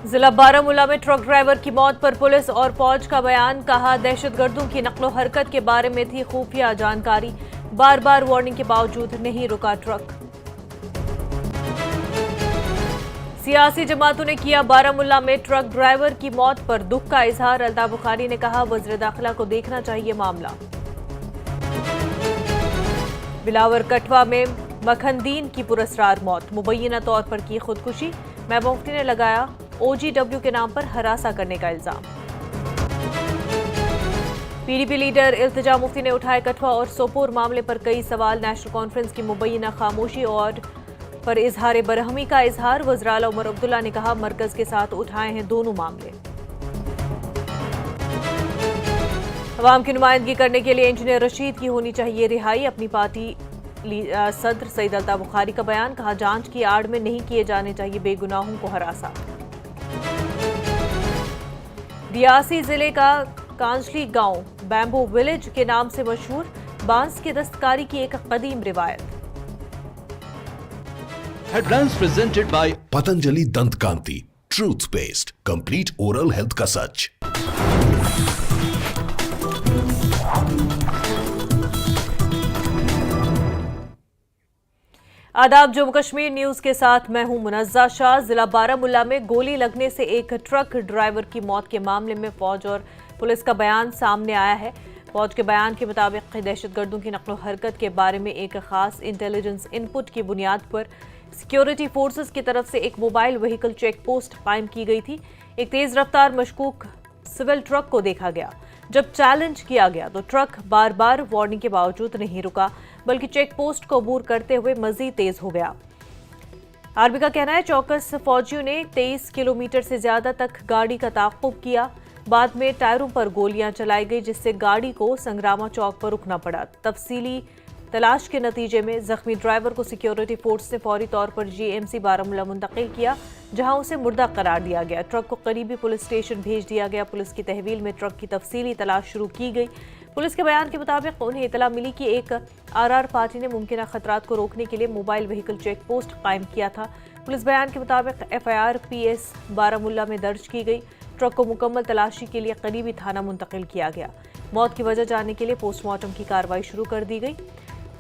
जिला बारामूला में truck driver की मौत पर पुलिस और फौज का बयान। कहा, दहशतगर्दों की नकलो हरकत के बारे में थी खुफिया जानकारी। बार बार वार्निंग के बावजूद नहीं रुका ट्रक। सियासी जमातों ने किया बारामूला में ट्रक ड्राइवर की मौत पर दुख का इजहार। अल्ताफ बुखारी ने कहा, वज़ीर दाखिला को देखना चाहिए मामला। बिलावर कठवा में मखनदीन की पुरस्कार मौत। मुबैना तौर पर की खुदकुशी। महबूब मुफ्ती ने लगाया OGW के नाम पर हरासा करने का इल्जाम। PDP लीडर इल्तिजा मुफ्ती ने उठाए कठवा और सोपोर मामले पर कई सवाल। नेशनल कॉन्फ्रेंस की मुबैना खामोशी और पर इजहार बरहमी का इजहार। वज़ीर आला उमर अब्दुल्ला ने कहा, मरकज के साथ उठाए हैं दोनों मामले। अवाम की नुमाइंदगी करने के लिए इंजीनियर रशीद की होनी चाहिए रिहाई। अपनी पार्टी सदर सईद अल्ताफ बुखारी का बयान। कहा, जांच की आड़ में नहीं किए जाने चाहिए बेगुनाहों को हरासा। रियासी जिले का कांजली गांव बैम्बू विलेज के नाम से मशहूर। बांस की दस्तकारी की एक कदीम रिवायत। Headlines presented by Patanjali Dant Kanti, truth paste, complete oral health का सच। आदाब, जम्मू कश्मीर न्यूज के साथ मैं हूं मुनज्जा शाह। जिला बारामूला में गोली लगने से एक ट्रक ड्राइवर की मौत के मामले में फौज और पुलिस का बयान सामने आया है। फौज के बयान के मुताबिक दहशतगर्दों की नकलो हरकत के बारे में एक खास इंटेलिजेंस इनपुट की बुनियाद पर सिक्योरिटी फोर्सेस की तरफ से एक मोबाइल व्हीकल चेक पोस्ट कायम की गई थी। एक तेज रफ्तार मशकूक सिविल ट्रक को देखा गया। जब चैलेंज किया गया तो ट्रक बार बार वार्निंग के बावजूद नहीं रुका, बल्कि चेक पोस्ट को अबूर करते हुए मजीद तेज हो गया। आर्मी का कहना है, चौकस फौजियों ने 23 किलोमीटर से ज्यादा तक गाड़ी का ताक़ुब किया। बाद में टायरों पर गोलियां चलाई गई, जिससे गाड़ी को संग्रामा चौक पर रुकना पड़ा। तफसीली तलाश के नतीजे में जख्मी ड्राइवर को सिक्योरिटी फोर्स ने फौरी तौर पर GMC बारामूला मुंतकिल किया, जहां उसे मुर्दा करार दिया गया। ट्रक को करीबी पुलिस स्टेशन भेज दिया गया। पुलिस की तहवील में ट्रक की तफसीली तलाश शुरू की गई। पुलिस के बयान के मुताबिक उन्हें इतला मिली कि एक RR पार्टी ने मुमकिन खतरात को रोकने के लिए मोबाइल व्हीकल चेक पोस्ट कायम किया था। पुलिस बयान के मुताबिक FIR PS बारामूला में दर्ज की गई। ट्रक को मुकम्मल तलाशी के लिए करीबी थाना मुंतकिल किया गया। मौत की वजह जानने के लिए पोस्टमार्टम की कार्रवाई शुरू कर दी गई।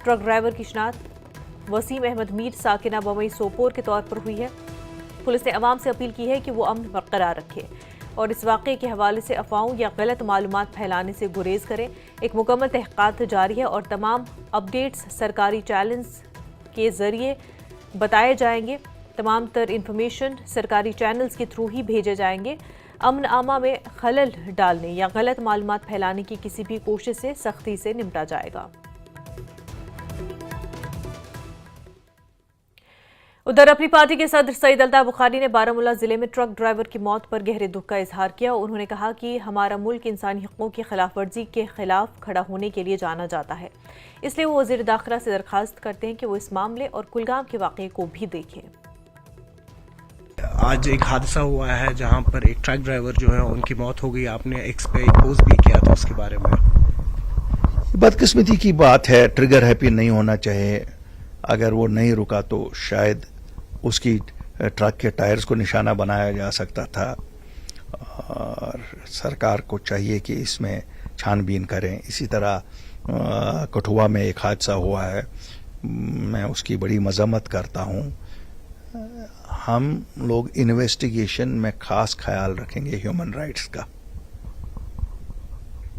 ट्रक ड्राइवर की शिनाख्त वसीम अहमद मीर साकिना बमई सोपोर के तौर पर हुई है। पुलिस ने अवाम से अपील की है कि वो अमन बरकरार रखे और इस वाक़े के हवाले से अफवाहों या गलत मालूमात फैलाने से गुरेज करें। एक मुकम्मल तहक़ीक़ात जारी है और तमाम अपडेट्स सरकारी चैनल्स के जरिए बताए जाएंगे। तमाम तर इंफॉर्मेशन सरकारी चैनल्स के थ्रू ही भेजे जाएंगे। अमन आमा में खलल डालने या गलत मालूमात फैलाने की किसी भी कोशिश से सख्ती से निपटा जाएगा। उधर अपनी पार्टी के सदर सईद अल्ताफ बुखारी ने बारामूला जिले में ट्रक ड्राइवर की मौत पर गहरे दुख का इजहार किया। उन्होंने कहा कि हमारा मुल्क इंसानी हक़ों की खिलाफ वर्जी के खिलाफ खड़ा होने के लिए जाना जाता है, इसलिए वो वज़ीर दाखिला से दरख्वास्त करते हैं कि वो इस मामले और कुलगाम के वाक़े को भी देखें। आज एक हादसा हुआ है जहां पर एक ट्रक ड्राइवर जो है उनकी मौत हो गई। आपने एक्स पे एक पोस्ट भी किया था उसके बारे में। बदकिस्मती की बात है, ट्रिगर हैप्पी नहीं होना चाहिए। अगर वो नहीं रुका तो शायद उसकी ट्रक के टायर्स को निशाना बनाया जा सकता था और सरकार को चाहिए कि इसमें छानबीन करें। इसी तरह कठुआ में एक हादसा हुआ है, मैं उसकी बड़ी मजम्मत करता हूं। हम लोग इन्वेस्टिगेशन में खास ख्याल रखेंगे ह्यूमन राइट्स का।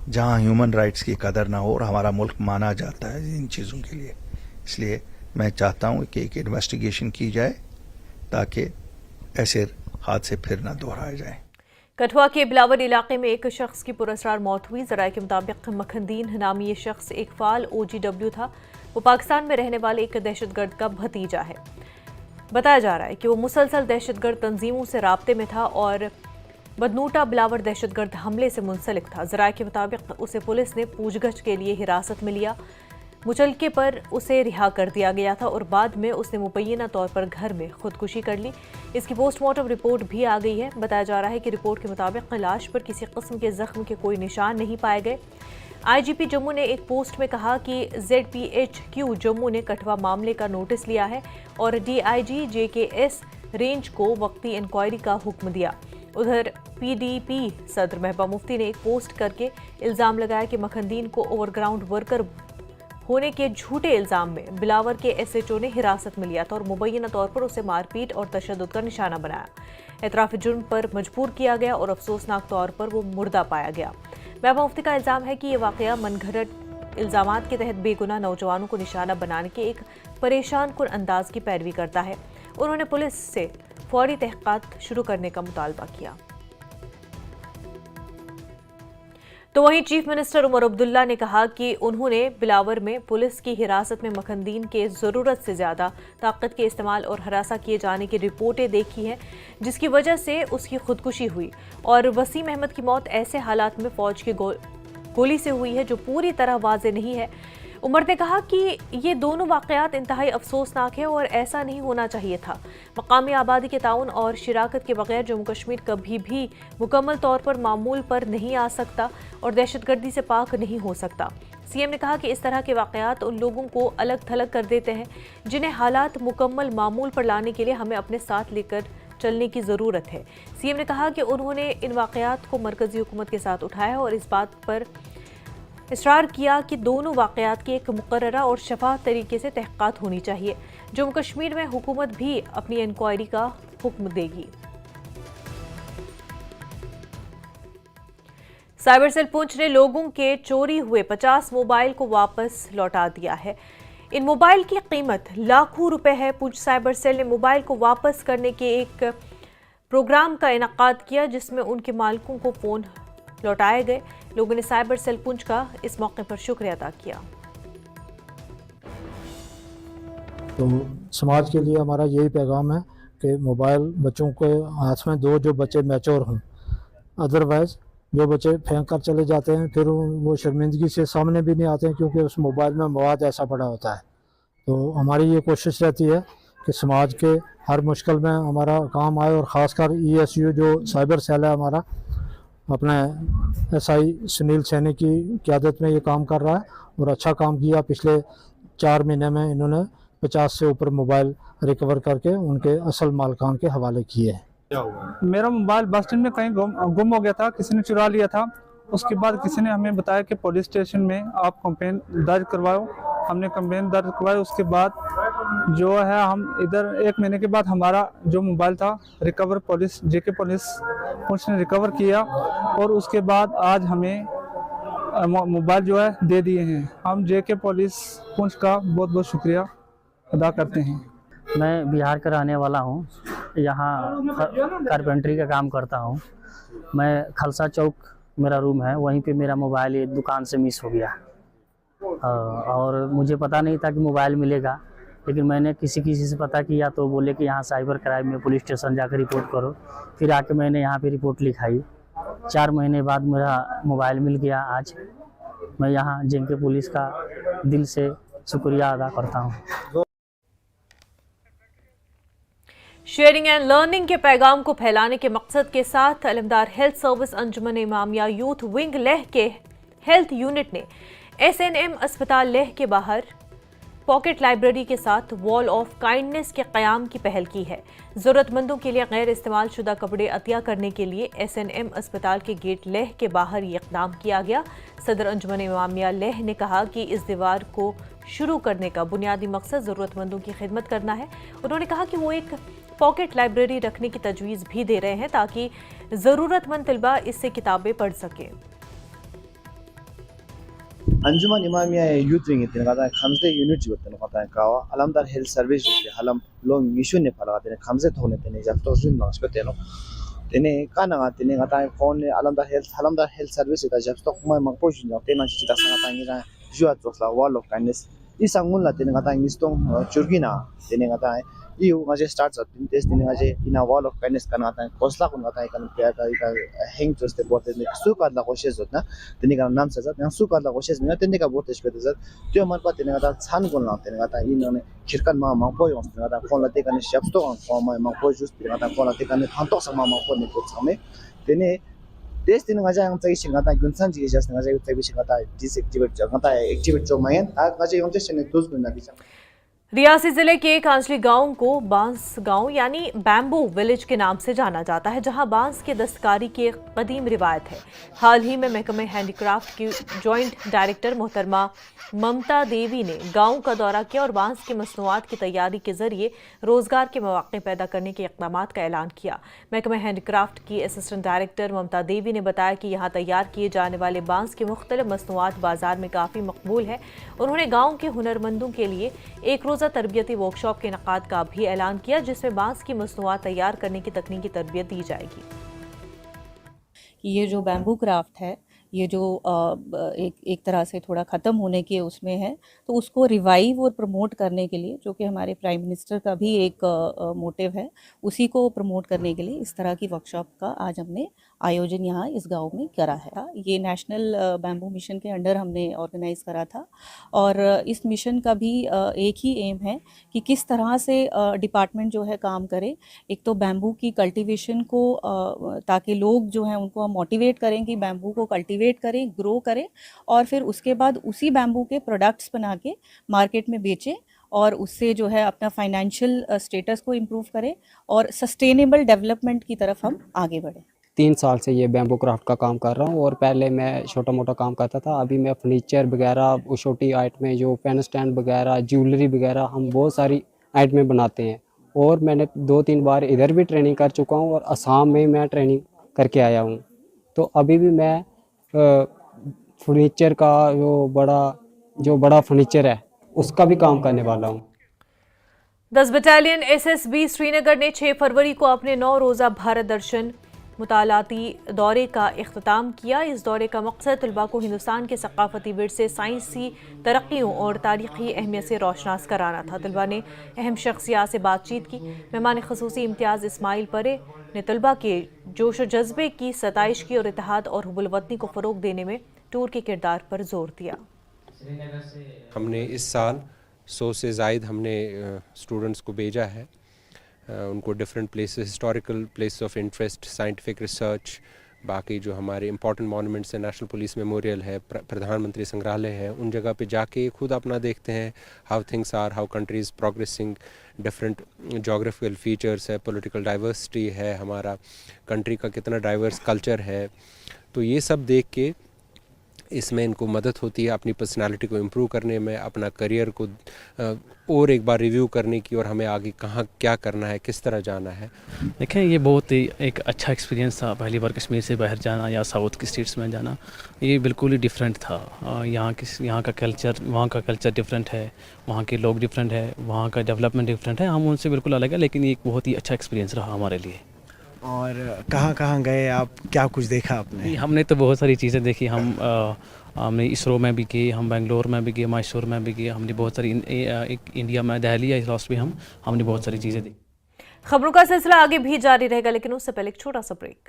जहां ह्यूमन राइट्स की कदर ना हो और हमारा मुल्क माना जाता है इन चीज़ों के लिए, इसलिए मैं चाहता हूं कि एक इन्वेस्टिगेशन की जाए ताकि ऐसे हादसे फिर न दोहराए जाएं। कठुआ के बिलावर इलाके में एक शख्स की पुरस्कार मौत हुई। ज़राए के मुताबिक मखनदीन नामी ये शख्स एक फाल OGW था। वो पाकिस्तान में रहने वाले एक दहशतगर्द का भतीजा है। बताया जा रहा है कि वो मुसलसल दहशतगर्द तंजीमों से राब्ते में था और बदनूटा बिलावर दहशतगर्द हमले से मुंसलिक था। ज़राए के मुताबिक उसे पुलिस ने पूछगछ के लिए हिरासत में लिया। मुचलके पर उसे रिहा कर दिया गया था और बाद में उसने मुबैना तौर पर घर में खुदकुशी कर ली। इसकी पोस्टमार्टम रिपोर्ट भी आ गई है। बताया जा रहा है कि रिपोर्ट के मुताबिक लाश पर किसी किस्म के जख्म के कोई निशान नहीं पाए गए। IGP जम्मू ने एक पोस्ट में कहा कि ZPHQ जम्मू ने कठवा मामले का नोटिस लिया है और DIG JKS रेंज को वक्ती इंक्वायरी का हुक्म दिया। उधर पीडीपी सदर महबूबा मुफ्ती ने एक पोस्ट करके इल्जाम लगाया कि मखनदीन को ओवरग्राउंड वर्कर होने के झूठे इल्जाम में बिलावर के एसएचओ ने हिरासत में लिया था और मुबैना तौर पर उसे मारपीट और तशद्दुद का निशाना बनाया। एतराफ़ जुर्म पर मजबूर किया गया और अफसोसनाक तौर पर वो मुर्दा पाया गया। महबूबा मुफ्ती का इल्जाम है कि ये वाकया मनगढ़ंत इल्जामात के तहत बेगुनाह नौजवानों को निशाना बनाने के एक परेशान कुन अंदाज की पैरवी करता है। उन्होंने पुलिस से फौरी तहक़ीक़ात शुरू करने का मुतालबा किया। तो वहीं चीफ मिनिस्टर उमर अब्दुल्ला ने कहा कि उन्होंने बिलावर में पुलिस की हिरासत में मखनदीन के ज़रूरत से ज़्यादा ताकत के इस्तेमाल और हरासा किए जाने की रिपोर्टें देखी हैं, जिसकी वजह से उसकी खुदकुशी हुई और वसीम अहमद की मौत ऐसे हालात में फौज की गोली से हुई है जो पूरी तरह वाज़ेह नहीं है। उमर ने कहा कि ये दोनों वाक़यात इंतहाई अफसोसनाक है और ऐसा नहीं होना चाहिए था। मकामी आबादी के ताउन और शिराकत के बगैर जम्मू कश्मीर कभी भी मुकम्मल तौर पर मामूल पर नहीं आ सकता और दहशतगर्दी से पाक नहीं हो सकता। सीएम ने कहा कि इस तरह के वाक़यात उन लोगों को अलग थलग कर देते हैं जिन्हें हालात मुकम्मल मामूल पर लाने के लिए हमें अपने साथ लेकर चलने की ज़रूरत है। सीएम ने कहा कि उन्होंने इन वाक़यात को मरकज़ी हुकूमत के साथ उठाया और इस बात पर इसरार किया कि दोनों वाक़यात की एक मुकर्ररा और शफाफ तरीके से तहक़ीक़ात होनी चाहिए। जम्मू कश्मीर में हुकूमत भी अपनी इंक्वायरी का हुक्म देगी। साइबर सेल पुंछ ने लोगों के चोरी हुए 50 मोबाइल को वापस लौटा दिया है। इन मोबाइल की कीमत लाखों रुपए है। पुंछ साइबर सेल ने मोबाइल को वापस करने के एक प्रोग्राम का इनेकाद किया जिसमें उनके मालिकों को फ़ोन लौटाए गए। लोगों ने साइबर सेल पुंछ का इस मौके पर शुक्रिया अदा किया। तो समाज के लिए हमारा यही पैगाम है कि मोबाइल बच्चों के हाथ में दो जो बच्चे मैच्योर हों, अदरवाइज़ जो बच्चे फेंक कर चले जाते हैं फिर वो शर्मिंदगी से सामने भी नहीं आते हैं क्योंकि उस मोबाइल में मवाद ऐसा पड़ा होता है। तो हमारी ये कोशिश रहती है कि समाज के हर मुश्किल में हमारा काम आए और ख़ासकर ESU जो साइबर सेल है हमारा अपने SI सुनील सैनी की क़यादत में ये काम कर रहा है और अच्छा काम किया। पिछले 4 महीने में इन्होंने 50 से ऊपर मोबाइल रिकवर करके उनके असल मालिकान के हवाले किए हैं। मेरा मोबाइल बस स्टैंड में कहीं गुम हो गया था, किसी ने चुरा लिया था। उसके बाद किसी ने हमें बताया कि पुलिस स्टेशन में आप कंप्लेन दर्ज करवाओ। हमने कंप्लेन दर्ज करवाई। उसके बाद जो है हम इधर 1 महीने के बाद हमारा जो मोबाइल था recover police JK police Poonch ने रिकवर किया और उसके बाद आज हमें मोबाइल जो है दे दिए हैं। हम JK पुलिस पुंछ का बहुत बहुत शुक्रिया अदा करते हैं। मैं बिहार का रहने वाला हूँ, यहाँ कारपेंटरी का काम करता हूँ। मैं खालसा चौक मेरा रूम है, वहीं पे मेरा मोबाइल ये दुकान से मिस हो गया और मुझे पता नहीं था कि मोबाइल मिलेगा, लेकिन मैंने किसी से पता किया तो बोले कि यहाँ साइबर क्राइम में पुलिस स्टेशन जाकर रिपोर्ट करो। फिर आके मैंने यहाँ पे रिपोर्ट लिखाई। 4 महीने बाद मेरा मोबाइल मिल गया। आज मैं यहाँ JK पुलिस का दिल से शुक्रिया अदा करता हूँ। शेयरिंग एंड लर्निंग के पैगाम को फैलाने के मकसद के साथ अलमदार हेल्थ सर्विस अंजुमन इमामिया यूथ विंग लेह के हेल्थ यूनिट ने SNM अस्पताल लेह के बाहर पॉकेट लाइब्रेरी के साथ वॉल ऑफ काइंडनेस के क़याम की पहल की है। ज़रूरतमंदों के लिए गैर इस्तेमाल शुदा कपड़े अतिया करने के लिए SNM अस्पताल के गेट लेह के बाहर ये इक़दाम किया गया। सदर अंजुमन इमामिया लेह ने कहा कि इस दीवार को शुरू करने का बुनियादी मकसद ज़रूरतमंदों की खिदमत करना है। उन्होंने कहा कि वो एक पॉकेट लाइब्रेरी रखने की तजवीज़ भी दे रहे हैं ताकि ज़रूरतमंद तलबा इससे किताबें पढ़ सकें। अंजुमन इमामिया यूथ विंग इतने का खमसे यूनिट होते हैं कहता है कावा अलमदार हेल्थ सर्विस होते हलम लोग मिशन ने फला देने खमसे थोने देने जब तो सुन मास को तेनो तेने काना तेने कहता है कौन अलमदार हेल्थ सर्विस इता जब तो मैं मकोश न तेना चिता संगता इंगा जुआ तोसला वॉल ऑफ काइंडनेस इस अंगुन ला तेने कहता है मिस्तो चुरगिना तेने कहता है ये मुझे स्टार्ट सब टेस्ट देने मुझे इना वॉल ऑफ काइंडनेस करना आता है कोसला कौन कहता है कन क्या का हैंग जोस्ते बोलते हैं सु का ला कोशिश होता तेने का नाम से जाता है सु का ला कोशिश में तेने का बहुत टेस्ट करते जात तो हमारे पास तेने का छान कोन ला तेने का इन्होंने खिरकन मा मापोय तेने का कौन लाते कने शेप्स तो कौन मापोय जुस तेने का कौन लाते कने थांतो समा मापोय ने तो सामने तेने टेस्ट तेने का जांग चाहिए सिंगाता गुनसान जी जस्ट ना चाहिए चाहिए सिंगाता डिसएक्टिवेट जगता है एक्टिवेट जो मैं आज आज ये हमसे ने दोस्त बना दिया। रियासी जिले के कांचली गांव को बांस गांव यानी बैम्बू विलेज के नाम से जाना जाता है, जहां बांस की दस्तकारी की एक कदीम रिवायत है। हाल ही में महकमे हैंडीक्राफ्ट की जॉइंट डायरेक्टर मोहतरमा ममता देवी ने गांव का दौरा किया और बांस की मसनूआत की तैयारी के जरिए रोजगार के मौके पैदा करने के इक़दाम का ऐलान किया। महकमे हैंडीक्राफ्ट की असिस्टेंट डायरेक्टर ममता देवी ने बताया कि यहाँ तैयार किए जाने वाले बांस की मुख्तलिफ मसनूआत बाजार में काफ़ी मकबूल है। उन्होंने गाँव के हुनरमंदों के लिए एक रोज़ा तरबियती वर्कशॉप के इनेकाद का भी ऐलान किया, जिसमें बांस की मसनूआत तैयार करने की तकनीकी तरबियत दी जाएगी। ये जो बैम्बू क्राफ्ट है, ये जो एक तरह से थोड़ा ख़त्म होने के उसमें है, तो उसको रिवाइव और प्रमोट करने के लिए, जो कि हमारे प्राइम मिनिस्टर का भी एक मोटिव है, उसी को प्रमोट करने के लिए इस तरह की वर्कशॉप का आज हमने आयोजन यहाँ इस गांव में करा है। ये नेशनल बैम्बू मिशन के अंडर हमने ऑर्गेनाइज़ करा था और इस मिशन का भी एक ही एम है कि किस तरह से डिपार्टमेंट जो है काम करे। एक तो बैम्बू की कल्टीवेशन को ताकि लोग जो हैं उनको हम मोटिवेट करें कि बैम्बू को कल्टीवेट करें, ग्रो करें और फिर उसके बाद उसी बैम्बू के प्रोडक्ट्स बना के मार्केट में बेचें और उससे जो है अपना फाइनेंशियल स्टेटस को इम्प्रूव करें और सस्टेनेबल डेवलपमेंट की तरफ हम आगे बढ़ें। 3 साल से ये बैम्बू क्राफ्ट का काम कर रहा हूँ और पहले मैं छोटा मोटा काम करता था। अभी मैं फर्नीचर वगैरह, छोटी आइटमें जो पेन स्टैंड वगैरह, ज्वेलरी वगैरह, हम बहुत सारी आइटमें बनाते हैं और मैंने 2-3 बार इधर भी ट्रेनिंग कर चुका हूँ और असम में मैं ट्रेनिंग करके आया हूँ। तो अभी भी मैं फर्नीचर का जो बड़ा फर्नीचर है उसका भी काम करने वाला हूँ। 10 बटालियन एसएसबी श्रीनगर ने 6 फरवरी को अपने 9 रोज़ा भारत दर्शन मुतालाती दौरे का इख्तिताम किया। इस दौरे का मकसद तलबा को हिंदुस्तान के सकाफती विरसे, साइंसी तरक्कियों और तारीखी अहमियत से रोशनास कराना था। तलबा ने अहम शख्सियात से बातचीत की। मेहमान ख़ुसूसी इम्तियाज़ इस्माइल परे ने तलबा के जोश व जज्बे की सताइश की और इत्तेहाद और हुब्बुल वतनी को फ़रोग देने में टूर के किरदार पर जोर दिया। हमने इस साल 100 से ज़ायद हमने स्टूडेंट्स को भेजा है, उनको different places, historical place of interest, scientific research, बाकी जो हमारे इंपॉर्टेंट मॉन्यूमेंट्स हैं, नेशनल पुलिस मेमोरियल है, प्रधानमंत्री संग्रहालय है, उन जगह पे जाके खुद अपना देखते हैं how things are, how country is progressing, different geographical features है, पॉलिटिकल डाइवर्सिटी है, हमारा कंट्री का कितना डाइवर्स कल्चर है। तो ये सब देख के इसमें इनको मदद होती है अपनी पर्सनालिटी को इम्प्रूव करने में, अपना करियर को और एक बार रिव्यू करने की और हमें आगे कहाँ क्या करना है, किस तरह जाना है। देखें, ये बहुत ही एक अच्छा एक्सपीरियंस था। पहली बार कश्मीर से बाहर जाना या साउथ की स्टेट्स में जाना, ये बिल्कुल ही डिफरेंट था। यहाँ का कल्चर, वहाँ का कल्चर डिफरेंट है, वहाँ के लोग डिफरेंट है, वहाँ का डेवलपमेंट डिफरेंट है, हम उनसे बिल्कुल अलग है, लेकिन ये एक बहुत ही अच्छा एक्सपीरियंस रहा हमारे लिए। और कहाँ गए आप, क्या कुछ देखा आपने? हमने तो बहुत सारी चीज़ें देखी। हमने इसरो में भी गए, हम बेंगलोर में भी गए, मैसूर में भी गए, हमने बहुत सारी इंडिया में दिल्ली या लॉस भी हमने बहुत सारी चीज़ें देखी। खबरों का सिलसिला आगे भी जारी रहेगा, लेकिन उससे पहले एक छोटा सा ब्रेक।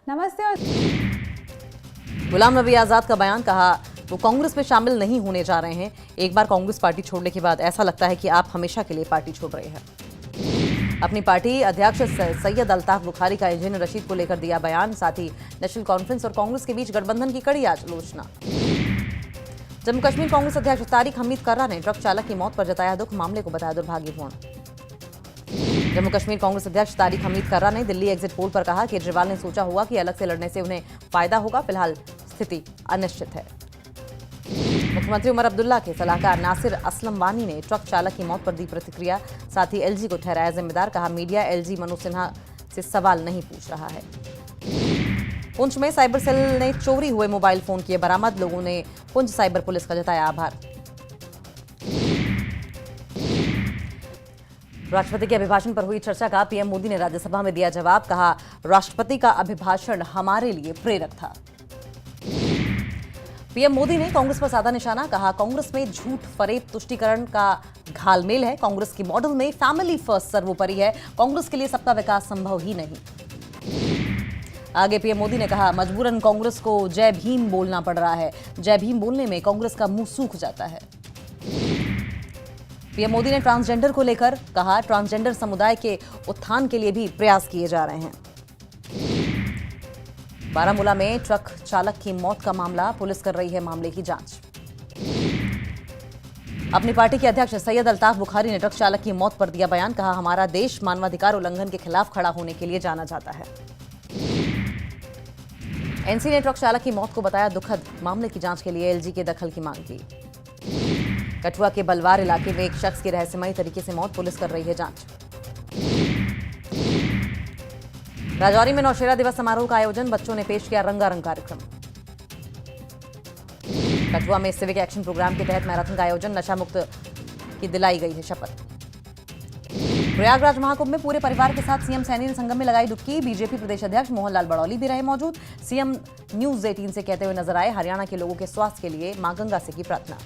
नमस्ते। गुलाम नबी आज़ाद का बयान, कहा वो कांग्रेस में शामिल नहीं होने जा रहे हैं। एक बार कांग्रेस पार्टी छोड़ने के बाद ऐसा लगता है कि आप हमेशा के लिए पार्टी छोड़ रहे हैं। अपनी पार्टी अध्यक्ष सैयद अल्ताफ बुखारी का इंजीनियर रशीद को लेकर दिया बयान। साथ ही नेशनल कॉन्फ्रेंस और कांग्रेस के बीच गठबंधन की कड़ी आलोचना। जम्मू कश्मीर कांग्रेस अध्यक्ष तारिक हमीद कर्रा ने ट्रक चालक की मौत पर जताया दुख, मामले को बताया दुर्भाग्यपूर्ण। जम्मू कश्मीर कांग्रेस अध्यक्ष तारिक हमीद कर्रा ने दिल्ली एग्जिट पोल पर कहा, केजरीवाल ने सोचा होगा कि अलग से लड़ने से उन्हें फायदा होगा, फिलहाल स्थिति अनिश्चित है। मुख्यमंत्री उमर अब्दुल्ला के सलाहकार नासिर असलम वानी ने ट्रक चालक की मौत पर दी प्रतिक्रिया। साथ ही एलजी को ठहराया जिम्मेदार, कहा मीडिया एलजी मनोज सिन्हा से सवाल नहीं पूछ रहा है। पुंछ में साइबर सेल ने चोरी हुए मोबाइल फोन किए बरामद, लोगों ने पुंछ साइबर पुलिस का जताया आभार। राष्ट्रपति के अभिभाषण पर हुई चर्चा का पीएम मोदी ने राज्यसभा में दिया जवाब, कहा राष्ट्रपति का अभिभाषण हमारे लिए प्रेरक था। पीएम मोदी ने कांग्रेस पर साधा निशाना, कहा कांग्रेस में झूठ, फरेब, तुष्टीकरण का घालमेल है। कांग्रेस की मॉडल में फैमिली फर्स्ट सर्वोपरि है। कांग्रेस के लिए सबका विकास संभव ही नहीं। आगे पीएम मोदी ने कहा मजबूरन कांग्रेस को जय भीम बोलना पड़ रहा है। जय भीम बोलने में कांग्रेस का मुंह सूख जाता है। पीएम मोदी ने ट्रांसजेंडर को लेकर कहा ट्रांसजेंडर समुदाय के उत्थान के लिए भी प्रयास किए जा रहे हैं। बारामूला में ट्रक चालक की मौत का मामला, पुलिस कर रही है मामले की जांच। अपनी पार्टी के अध्यक्ष सैयद अल्ताफ बुखारी ने ट्रक चालक की मौत पर दिया बयान। कहा, हमारा देश मानवाधिकार उल्लंघन के खिलाफ खड़ा होने के लिए जाना जाता है। एनसी ने ट्रक चालक की मौत को बताया दुखद। मामले की जांच के लिए एलजी के दखल की मांग की। कठुआ के बलवार इलाके में एक शख्स की रहस्यमयी तरीके से मौत, पुलिस कर रही है जांच। राजौरी में नौशेरा दिवस समारोह का आयोजन, बच्चों ने पेश किया रंगारंग कार्यक्रम। कठुआ में सिविक एक्शन प्रोग्राम के तहत मैराथन का आयोजन, नशा मुक्त की दिलाई गई है शपथ। प्रयागराज महाकुंभ में पूरे परिवार के साथ सीएम सैनी ने संगम में लगाई डुबकी। बीजेपी प्रदेश अध्यक्ष मोहनलाल बड़ौली भी रहे मौजूद। सीएम न्यूज 18 से कहते हुए नजर आए, हरियाणा के लोगों के स्वास्थ्य के लिए मां गंगा से की प्रार्थना।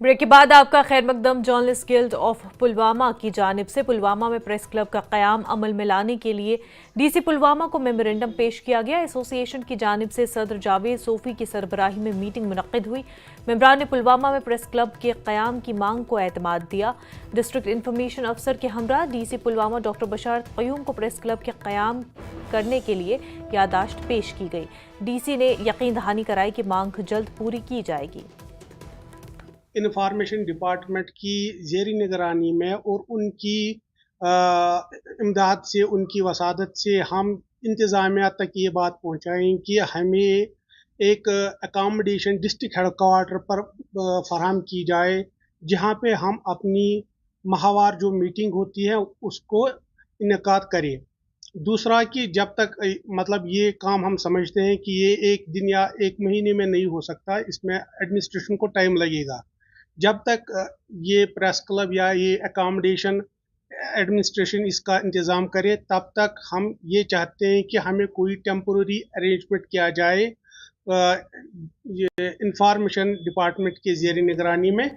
ब्रेक के बाद आपका खैर मकदम। जर्नलिस्ट गिल्ड ऑफ पुलवामा की जानिब से पुलवामा में प्रेस क्लब का क़याम अमल में लाने के लिए डीसी पुलवामा को मेमोरेंडम पेश किया गया। एसोसिएशन की जानिब से सदर जावेद सोफी की सरबराही में मीटिंग मुनक्किद हुई। मेंबरान ने पुलवामा में प्रेस क्लब के क़याम की मांग को एतमाद दिया। डिस्ट्रिक्ट इंफॉर्मेशन अफसर के हमरा डीसी पुलवामा डॉक्टर बशार क़यूम को प्रेस क्लब के क़याम करने के लिए यादाश्त पेश की गई। डीसी ने यकीन दहानी कराई कि मांग जल्द पूरी की जाएगी। इंफॉर्मेशन डिपार्टमेंट की ज़ेरी निगरानी में और उनकी इमदाद से, उनकी वसादत से हम इंतज़ामिया तक ये बात पहुँचाएँ कि हमें एक अकामडेशन डिस्ट्रिक्ट हेडक्वार्टर पर फराहम की जाए, जहाँ पे हम अपनी माहवार जो मीटिंग होती है उसको इनेकाद करें। दूसरा कि जब तक मतलब ये काम हम समझते हैं कि ये एक दिन या एक महीने में नहीं हो सकता, इसमें एडमिनिस्ट्रेशन को टाइम लगेगा। जब तक ये प्रेस क्लब या ये अकामडेशन एडमिनिस्ट्रेशन इसका इंतज़ाम करे, तब तक हम ये चाहते हैं कि हमें कोई टेम्पोररी अरेंजमेंट किया जाए ये इंफॉर्मेशन डिपार्टमेंट के ज़ेरी निगरानी में।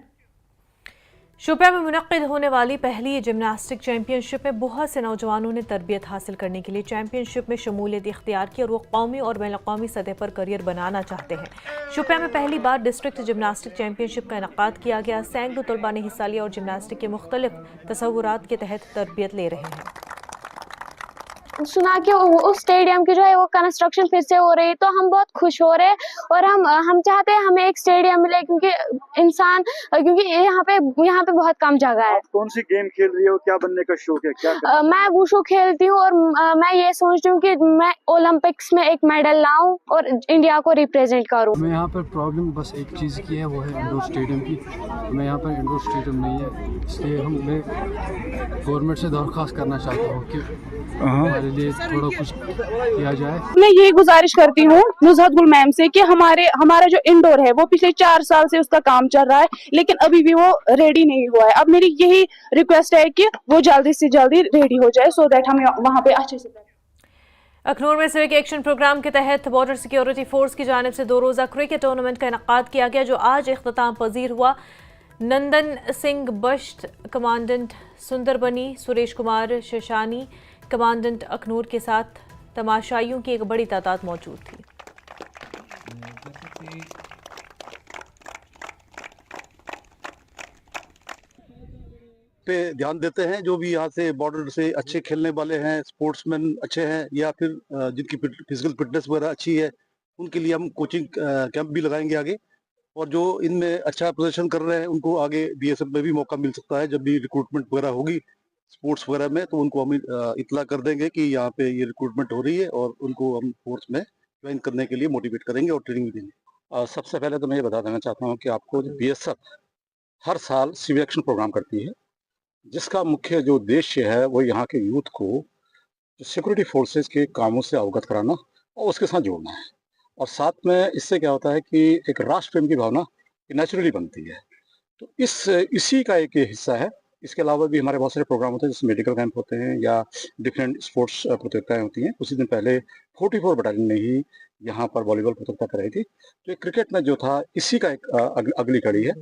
शोपियां में मुनक्किद होने वाली पहली जिमनास्टिक चैंपियनशिप में बहुत से नौजवानों ने तरबियत हासिल करने के लिए चैंपियनशिप में शमूलियत इख्तियार की और वो कौमी और बैनुल-अक़वामी सतह पर करियर बनाना चाहते हैं। शोपियां में पहली बार डिस्ट्रिक्ट जिमनास्टिक चैंपियनशिप का इनेकाद किया गया। सैकड़ों तलबा ने हिस्सा लिया और जिमनास्टिक के मुख्तलिफ तसव्वुरात के तहत तरबियत ले रहे हैं। सुना कि उस स्टेडियम की जो है वो कंस्ट्रक्शन फिर से हो रही है, तो हम बहुत खुश हो रहे हैं और हम चाहते हैं हमें एक स्टेडियम मिले, क्योंकि यहाँ पे बहुत कम जगह है। कौन सी गेम खेल रही हो, क्या बनने का शौक है, क्या मैं वुशु खेलती हूँ और मैं ये सोचती हूँ कि मैं ओलंपिक्स में एक मेडल लाऊं और इंडिया को रिप्रेजेंट करूँ। मैं यहाँ पर प्रॉब्लम बस एक चीज़ की है, वो है इंडोर स्टेडियम की। मैं यहाँ पर इंडोर स्टेडियम नहीं है, इसलिए मैं गवर्नमेंट से दरख्वास्त करना चाहता हूँ कि हमारे लिए थोड़ा कुछ किया जाए। मैं यही गुजारिश करती हूँ नुज़हत गुल मैम से कि हमारा जो इंडोर है वो पिछले 4 साल से उसका काम चल रहा है, लेकिन अभी भी वो रेडी नहीं हुआ है। अब मेरी यही रिक्वेस्ट है कि वो जल्दी से जल्दी रेडी हो जाए, सो दैट हम वहाँ पे अच्छे से। अखनूर में सिविक एक्शन प्रोग्राम के तहत बॉर्डर सिक्योरिटी फोर्स की जानिब से 2 रोज़ा क्रिकेट टूर्नामेंट का इनेकाद किया गया, जो आज इख्तिताम पजीर हुआ। नंदन सिंह बश्त कमांडेंट सुंदरबनी, सुरेश कुमार शेशानी कमांडेंट अखनूर के साथ तमाशाइयों की एक बड़ी तादाद मौजूद थी। पे ध्यान देते हैं, जो भी यहाँ से बॉर्डर से अच्छे खेलने वाले हैं, स्पोर्ट्समैन अच्छे हैं या फिर जिनकी फिजिकल फिटनेस वगैरह अच्छी है, उनके लिए हम कोचिंग कैंप भी लगाएंगे आगे। और जो इनमें अच्छा प्रदर्शन कर रहे हैं उनको आगे बीएसएफ में भी मौका मिल सकता है। जब भी रिक्रूटमेंट वगैरह होगी स्पोर्ट्स वगैरह में, तो उनको हम इतला कर देंगे कि यहाँ पे ये रिक्रूटमेंट हो रही है और उनको हम फोर्स में ज्वाइन करने के लिए मोटिवेट करेंगे और ट्रेनिंग भी देंगे। सबसे पहले तो मैं ये बता देना चाहता हूँ कि आपको बीएसएफ हर साल सिविक एक्शन प्रोग्राम करती है, जिसका मुख्य जो उद्देश्य है वो यहाँ के यूथ को सिक्योरिटी फोर्सेस के कामों से अवगत कराना और उसके साथ जोड़ना है। और साथ में इससे क्या होता है कि एक राष्ट्र प्रेम की भावना नेचुरली बनती है। तो इसी का एक हिस्सा है। इसके अलावा भी हमारे बहुत सारे प्रोग्राम होते हैं, जैसे मेडिकल कैंप होते हैं या डिफरेंट स्पोर्ट्स प्रतियोगिताएं होती हैं। उसी दिन पहले 44 बटालियन ने ही यहाँ पर वॉलीबॉल प्रतियोगिता कराई थी। तो क्रिकेट में जो था इसी का एक अगली कड़ी है।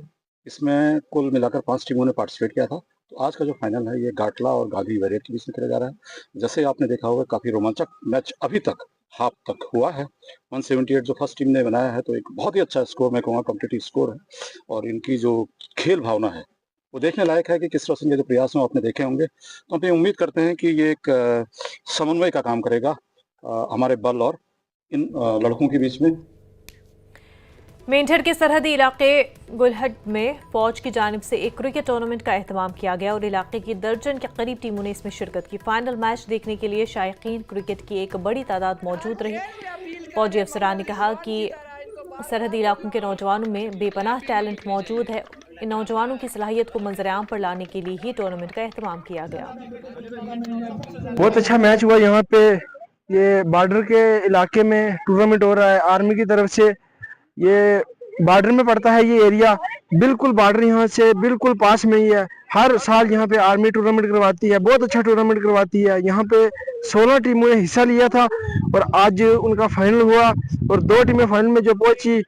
इसमें कुल मिलाकर 5 टीमों ने पार्टिसिपेट किया था। तो आज का जो फाइनल है ये गाटला और गांधी वैरियर के बीच में खेला जा रहा है। जैसे आपने देखा होगा काफ़ी रोमांचक मैच अभी तक हाफ तक हुआ है। 178 जो फर्स्ट टीम ने बनाया है, तो एक बहुत ही अच्छा स्कोर मैं कहूँगा कॉम्पिटिटिव स्कोर है। और इनकी जो खेल भावना है वो देखने लायक है कि किस तरह से ये जो प्रयास हैं आपने देखे होंगे। तो हम ये उम्मीद करते हैं कि ये एक समन्वय का काम करेगा हमारे बल और इन लड़कों के बीच में। मेंढर के सरहदी इलाके गुलहट में फौज की जानिब से एक क्रिकेट टूर्नामेंट का एहतमाम किया गया और इलाके की दर्जन के करीब टीमों ने इसमें शिरकत की। फाइनल मैच देखने के लिए शायकीन क्रिकेट की एक बड़ी तादाद मौजूद रही। फौजी अफसरान ने कहा कि सरहदी इलाकों के नौजवानों में बेपनाह टैलेंट मौजूद है। इन नौजवानों की सलाहियत को मंजर-ए-आम पर लाने के लिए ही टूर्नामेंट का एहतमाम किया गया। बहुत अच्छा मैच हुआ यहाँ पे। ये बॉर्डर के इलाके में टूर्नामेंट हो रहा है आर्मी की तरफ से। ये बॉर्डर में पड़ता है ये एरिया, बिल्कुल बॉर्डर यहाँ से बिल्कुल पास में ही है। हर साल यहाँ पे आर्मी टूर्नामेंट करवाती है, बहुत अच्छा टूर्नामेंट करवाती है। यहाँ पे 16 टीमों ने हिस्सा लिया था और आज उनका फाइनल हुआ और 2 टीमें फाइनल में जो पहुंची।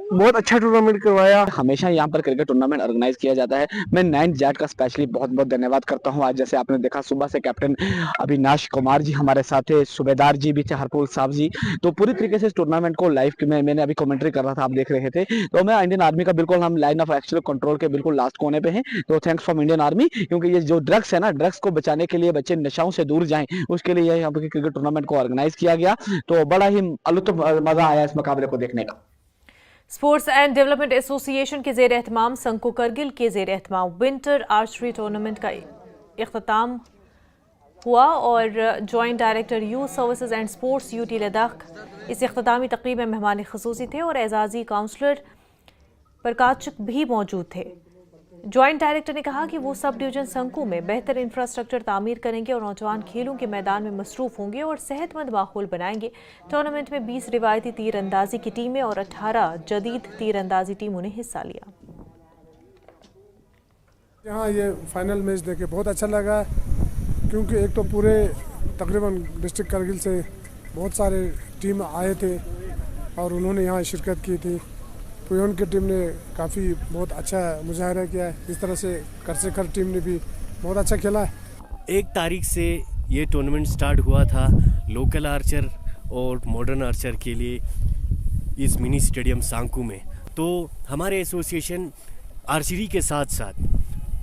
बहुत अच्छा टूर्नामेंट करवाया। हमेशा यहाँ पर क्रिकेट टूर्नामेंट ऑर्गेनाइज किया जाता है। मैं 9 जेट का स्पेशली बहुत बहुत धन्यवाद करता हूँ। आज जैसे आपने देखा सुबह से कैप्टन अविनाश कुमार जी हमारे साथ थे, सूबेदार जी भी थे, हरपुल साहब जी। तो पूरी तरीके से इस टूर्नामेंट को लाइव मैंने अभी कमेंट्री कर रहा था, आप देख रहे थे। तो मैं इंडियन आर्मी का बिल्कुल हम लाइन ऑफ एक्चुअल कंट्रोल के बिल्कुल लास्ट कोने पे हैं। तो थैंक्स फ्रॉम इंडियन आर्मी, क्योंकि ये जो ड्रग्स है ना, ड्रग्स को बचाने के लिए बच्चे नशाओं से दूर जाएं, उसके लिए यहाँ पर क्रिकेट टूर्नामेंट को ऑर्गेनाइज किया गया। तो बड़ा ही लुत्फ मजा आया इस मुकाबले को देखने का। स्पोर्ट्स एंड डेवलपमेंट एसोसिएशन के ज़ेर एहतमाम संको करगिल के ज़ेर एहतमाम विंटर आर्चरी टूर्नामेंट का इख्तिताम हुआ और joint director youth services and sports UT Ladakh इस इख्तितामी तकरीब में मेहमान ख़ुसूसी थे और एजाज़ी काउंसलर प्रकाशक भी मौजूद थे। जॉइंट डायरेक्टर ने कहा कि वो सब डिवीजन संकू में बेहतर इंफ्रास्ट्रक्चर तामीर करेंगे और नौजवान खेलों के मैदान में मसरूफ़ होंगे और सेहतमंद माहौल बनाएंगे। टूर्नामेंट में 20 रिवायती तीर अंदाजी की टीमें और 18 जदीद तीर अंदाजी टीमों ने हिस्सा लिया। यहाँ ये फाइनल मैच देखे बहुत अच्छा लगा, क्योंकि एक तो पूरे तकरीबन डिस्ट्रिक्ट करगिल से बहुत सारे टीम आए थे और उन्होंने यहाँ शिरकत की थी। पुयोन की टीम ने काफ़ी बहुत अच्छा मुजाहरा किया है। इस तरह से करसेकर टीम ने भी बहुत अच्छा खेला है। 1 तारीख से ये टूर्नामेंट स्टार्ट हुआ था लोकल आर्चर और मॉडर्न आर्चर के लिए इस मिनी स्टेडियम सांकू में। तो हमारे एसोसिएशन आर्चरी के साथ साथ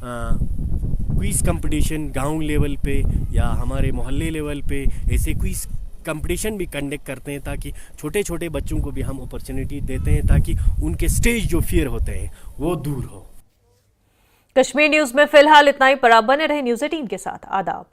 क्विज़ कंपटीशन गांव लेवल पे या हमारे मोहल्ले लेवल पे ऐसे क्विज़ कंपटीशन भी कंडक्ट करते हैं, ताकि छोटे छोटे बच्चों को भी हम अपॉर्चुनिटी देते हैं ताकि उनके स्टेज जो फियर होते हैं वो दूर हो। कश्मीर न्यूज़ में फिलहाल इतना ही। पर आप बने रहे न्यूज़ 18 के साथ। आदाब।